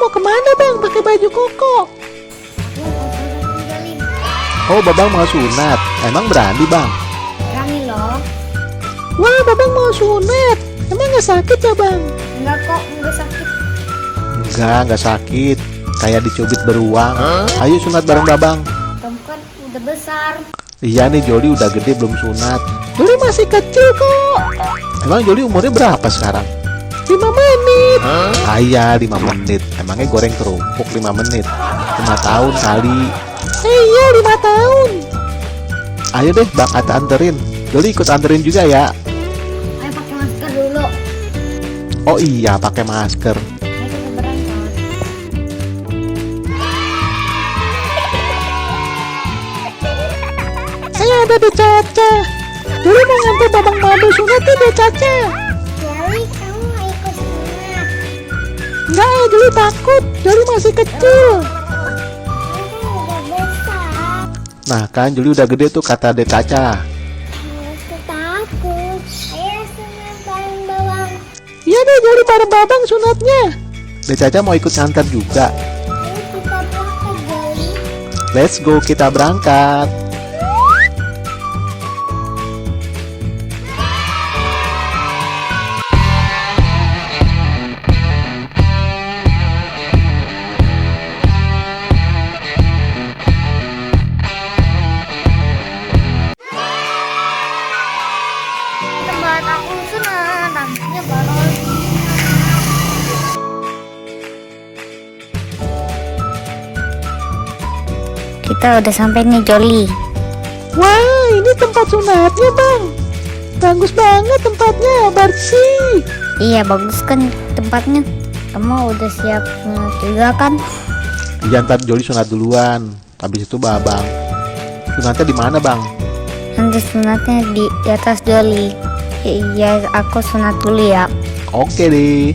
mau kemana bang pakai baju koko? Oh, babang mau sunat. Emang berani bang? Berani loh. Wah babang mau sunat. Emang nggak sakit ya bang? Enggak kok, enggak sakit. Enggak sakit. Kayak dicubit beruang. Ayo sunat bareng babang. Kamu kan udah besar. Iya nih, Joli udah gede belum sunat. Joli masih kecil kok. Emang Joli umurnya berapa sekarang? 5 menit. Iya 5 menit. Emangnya goreng kerupuk 5 menit? 5 tahun kali. Iya 5 tahun. Ayo deh bang, Ata anterin. Joli ikut anterin juga ya. Ayo pakai masker dulu. Oh iya, pakai masker. Ayo kita berangkat. Saya ada di Caca. Joli mau nganter babang madu sunat tuh di Caca. Jali, kamu mau ikut sunat? Enggak, Joli takut. Joli masih kecil. Kamu kan udah besar. Nah kan Joli udah gede tuh kata Dek Caca. Aku takut. Ayo sunat bareng bawang. Iya deh Joli bareng babang sunatnya. Dek Caca mau ikut nganter juga. Ayo kita berangkat Jali. Let's go, kita berangkat. Tempat aku sunat, namanya Barol. Kita udah sampai nih Joli. Wah, ini tempat sunatnya bang. Bagus banget tempatnya, bersih. Iya bagus kan tempatnya. Kamu udah siap sunat juga kan? Iya ntar Joli sunat duluan. Habis itu babang. Sunatnya di mana bang? Nanti sunatnya di atas Joli. Iya aku sunat dulu ya. Oke deh.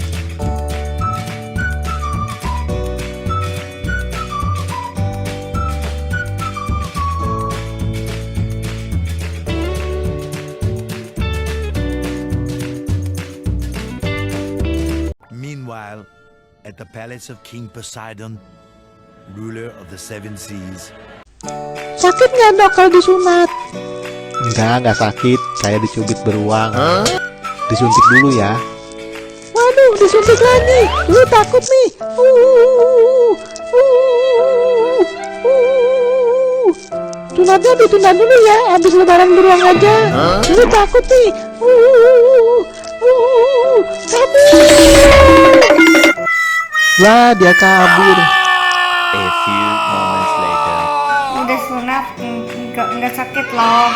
Meanwhile, at the palace of King Poseidon, ruler of the seven seas, Sakit nggak dok kalau disunat? Enggak sakit. Kayak dicubit beruang. Disuntik dulu ya. Waduh, disuntik lagi. Lu takut nih. Sunatnya ditunda dulu ya, habis lebaran beruang aja. Lu takut nih. Kabur. Lah, dia kabur. a few moments later. Udah sunat nggak sakit loh.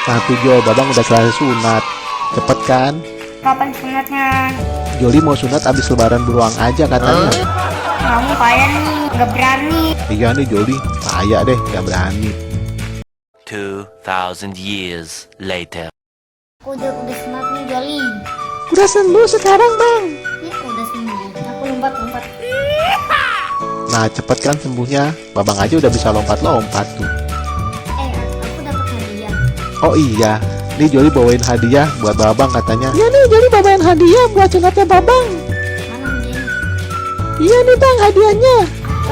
Tapi Jo, babang udah selesai sunat. Cepet kan? Kapan sunatnya? Joli mau sunat abis lebaran beruang aja katanya. Kamu payah nih, nggak berani. Iya nih Joli, payah deh, gak berani. 2,000 years later. Aku udah sunat nih Joli. Udah sembuh sekarang bang. Ya udah sembuh. Aku lompat. Nah cepet kan sembuhnya. Babang aja udah bisa lompat-lompat tuh. Aku dapat hadiah. Oh iya, nih Joli bawain hadiah buat babang katanya. Iya nih, jadi bawain hadiah buat sunatnya babang. Mana dia? Iya nih bang hadiahnya.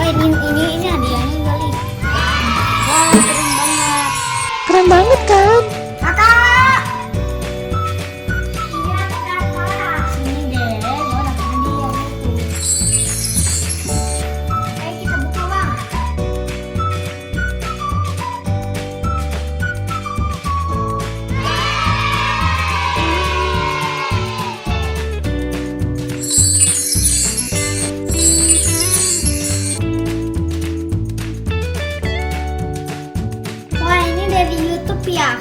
Oh ini hadiahnya Joli. Wah keren banget. Keren banget kan? Kakak. Iya kakak. Sini deh, Joli dapat hadiah itu. Ayo kita buka bang. Wah ini dari YouTube ya.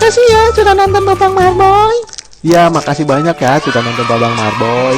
kasih ya sudah nonton Babang Marboy. Ya, makasih banyak ya sudah nonton Babang Marboy.